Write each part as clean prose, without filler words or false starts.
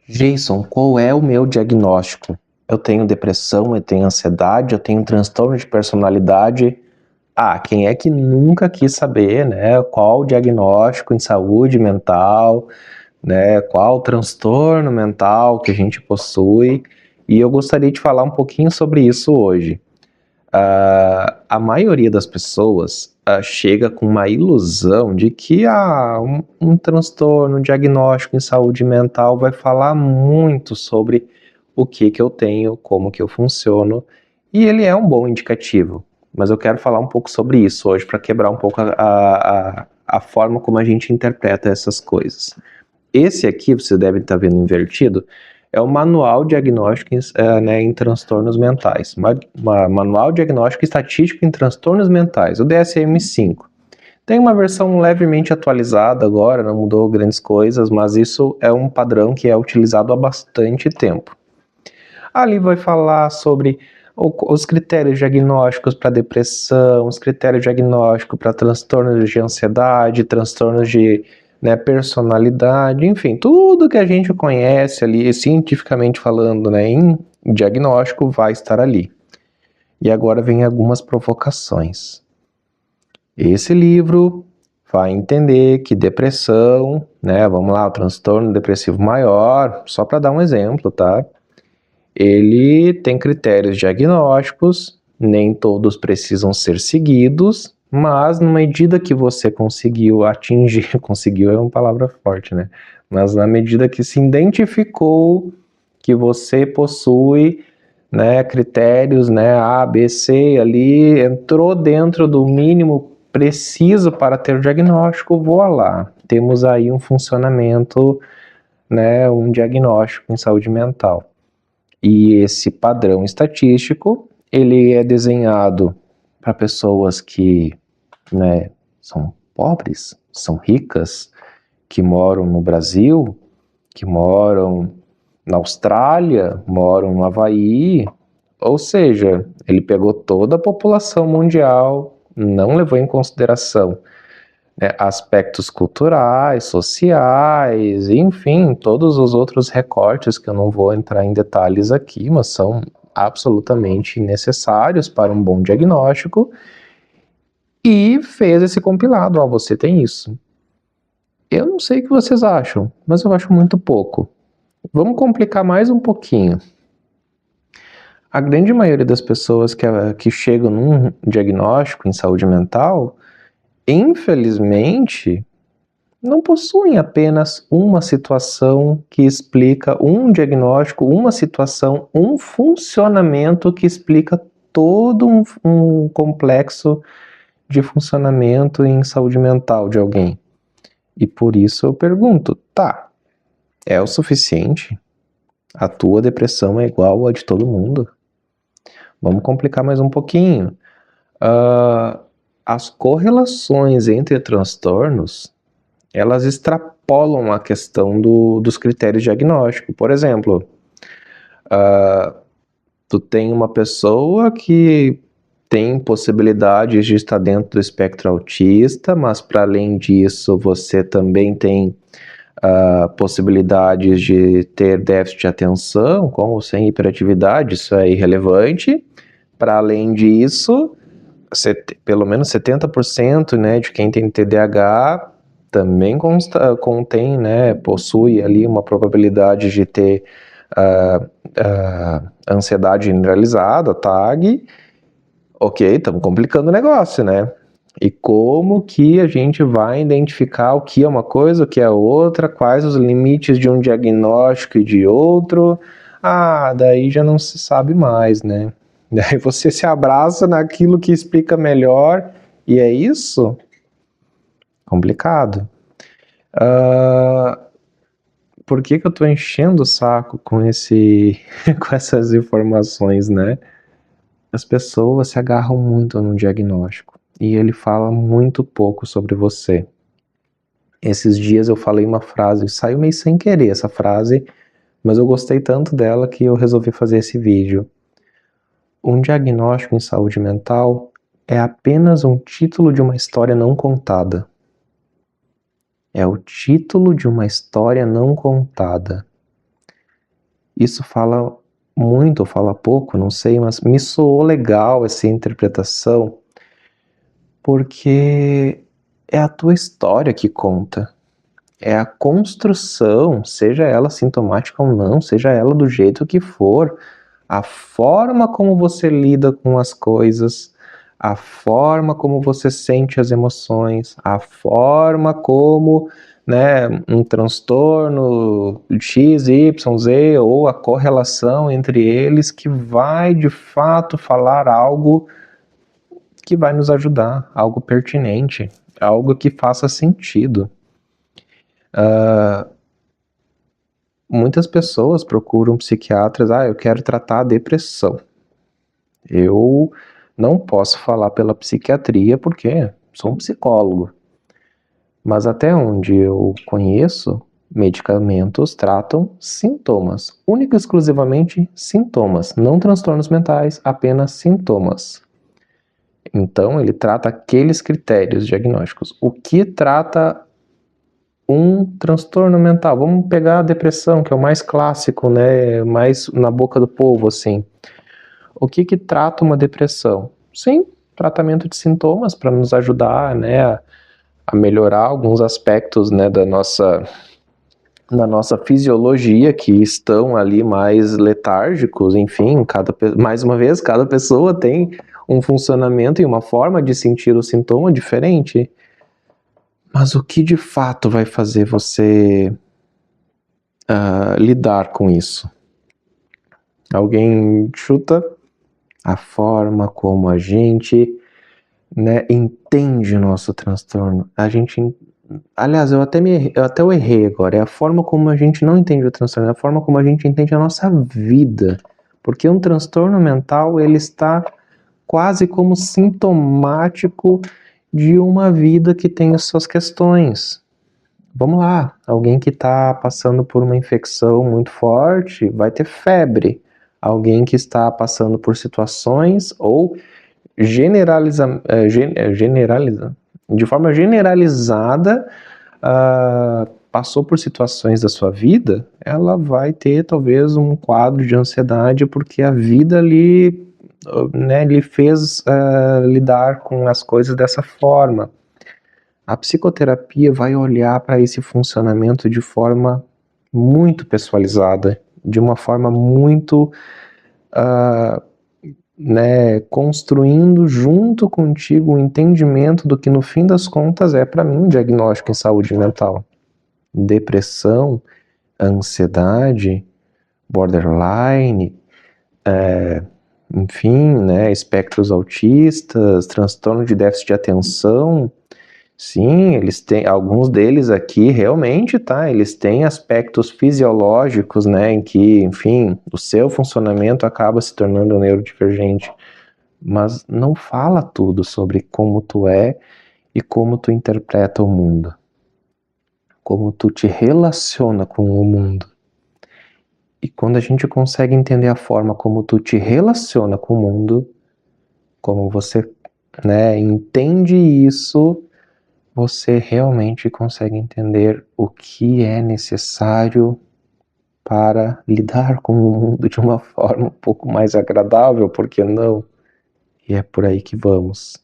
Jason, qual é o meu diagnóstico? Eu tenho depressão, eu tenho ansiedade, eu tenho transtorno de personalidade. Quem é que nunca quis saber, né, qual o diagnóstico em saúde mental, né, qual o transtorno mental que a gente possui? E eu gostaria de falar um pouquinho sobre isso hoje. A maioria das pessoas chega com uma ilusão de que um transtorno, um diagnóstico em saúde mental vai falar muito sobre o que eu tenho, como que eu funciono, e ele é um bom indicativo. Mas eu quero falar um pouco sobre isso hoje para quebrar um pouco a forma como a gente interpreta essas coisas. Esse aqui, você deve estar vendo invertido, é o Manual Diagnóstico em Transtornos Mentais. Manual Diagnóstico Estatístico em Transtornos Mentais, o DSM-5. Tem uma versão levemente atualizada agora, não mudou grandes coisas, mas isso é um padrão que é utilizado há bastante tempo. Ali vai falar sobre os critérios diagnósticos para depressão, os critérios diagnósticos para transtornos de ansiedade, transtornos de personalidade, enfim, tudo que a gente conhece ali, cientificamente falando, em diagnóstico, vai estar ali. E agora vem algumas provocações. Esse livro vai entender que depressão, vamos lá, o transtorno depressivo maior, só para dar um exemplo, tá? Ele tem critérios diagnósticos, nem todos precisam ser seguidos, mas na medida que você conseguiu atingir, conseguiu é uma palavra forte, né? Mas na medida que se identificou que você possui, critérios, A, B, C, ali, entrou dentro do mínimo preciso para ter o diagnóstico, voa lá. Temos aí um funcionamento, um diagnóstico em saúde mental. E esse padrão estatístico, ele é desenhado para pessoas que, são pobres, são ricas, que moram no Brasil, que moram na Austrália, moram no Havaí, ou seja, ele pegou toda a população mundial, não levou em consideração aspectos culturais, sociais, enfim, todos os outros recortes que eu não vou entrar em detalhes aqui, mas são absolutamente necessários para um bom diagnóstico, e fez esse compilado. Você tem isso. Eu não sei o que vocês acham, mas eu acho muito pouco. Vamos complicar mais um pouquinho. A grande maioria das pessoas que chegam num diagnóstico em saúde mental, infelizmente, não possuem apenas uma situação que explica um diagnóstico, uma situação, um funcionamento que explica todo um complexo de funcionamento em saúde mental de alguém. E por isso eu pergunto, é o suficiente? A tua depressão é igual à de todo mundo? Vamos complicar mais um pouquinho. As correlações entre transtornos, elas extrapolam a questão dos critérios diagnósticos. Por exemplo, tu tem uma pessoa que tem possibilidades de estar dentro do espectro autista, mas para além disso você também tem possibilidades de ter déficit de atenção, com ou sem hiperatividade, isso é irrelevante. Para além disso, pelo menos 70% de quem tem TDAH também contém, possui ali uma probabilidade de ter ansiedade generalizada, TAG. Ok, estamos complicando o negócio, E como que a gente vai identificar o que é uma coisa, o que é outra, quais os limites de um diagnóstico e de outro? Daí já não se sabe mais, Daí você se abraça naquilo que explica melhor, e é isso? Complicado. Por que eu tô enchendo o saco com com essas informações, As pessoas se agarram muito no diagnóstico e ele fala muito pouco sobre você. Esses dias eu falei uma frase, saiu meio sem querer essa frase, mas eu gostei tanto dela que eu resolvi fazer esse vídeo. Um diagnóstico em saúde mental é apenas um título de uma história não contada. É o título de uma história não contada. Isso fala muito ou fala pouco, não sei, mas me soou legal essa interpretação, porque é a tua história que conta. É a construção, seja ela sintomática ou não, seja ela do jeito que for, a forma como você lida com as coisas, a forma como você sente as emoções, a forma como, né, um transtorno X, Y, Z ou a correlação entre eles que vai de fato falar algo que vai nos ajudar, algo pertinente, algo que faça sentido. Muitas pessoas procuram psiquiatras, eu quero tratar a depressão. Eu não posso falar pela psiquiatria porque sou um psicólogo. Mas até onde eu conheço, medicamentos tratam sintomas, única e exclusivamente sintomas, não transtornos mentais, apenas sintomas. Então ele trata aqueles critérios diagnósticos. O que trata um transtorno mental? Vamos pegar a depressão, que é o mais clássico, né? Mais na boca do povo, assim. O que trata uma depressão? Sim, tratamento de sintomas para nos ajudar, né, a melhorar alguns aspectos, né, da nossa fisiologia que estão ali mais letárgicos, enfim, mais uma vez, cada pessoa tem um funcionamento e uma forma de sentir o sintoma diferente. Mas o que de fato vai fazer você lidar com isso? Alguém chuta? A forma como a gente, né, entende o nosso transtorno. Aliás, eu até errei agora. É a forma como a gente não entende o transtorno, é a forma como a gente entende a nossa vida. Porque um transtorno mental, ele está quase como sintomático de uma vida que tem as suas questões. Vamos lá, alguém que está passando por uma infecção muito forte vai ter febre. Alguém que está passando por situações ou de forma generalizada, passou por situações da sua vida, ela vai ter talvez um quadro de ansiedade porque a vida lhe fez lidar com as coisas dessa forma. A psicoterapia vai olhar para esse funcionamento de forma muito pessoalizada, de uma forma muito construindo junto contigo o entendimento do que no fim das contas é para mim um diagnóstico em saúde mental. Depressão, ansiedade, borderline, enfim, né, espectros autistas, transtorno de déficit de atenção. Sim, eles têm, alguns deles aqui realmente, eles têm aspectos fisiológicos, né, em que, enfim, o seu funcionamento acaba se tornando neurodivergente, mas não fala tudo sobre como tu é e como tu interpreta o mundo, como tu te relaciona com o mundo. E quando a gente consegue entender a forma como tu te relaciona com o mundo, como você, né, entende isso, você realmente consegue entender o que é necessário para lidar com o mundo de uma forma um pouco mais agradável, por que não? E é por aí que vamos.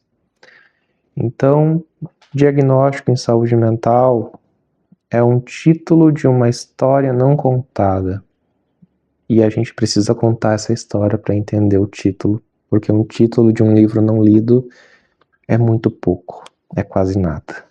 Então, diagnóstico em saúde mental é um título de uma história não contada. E a gente precisa contar essa história para entender o título, porque um título de um livro não lido é muito pouco, é quase nada.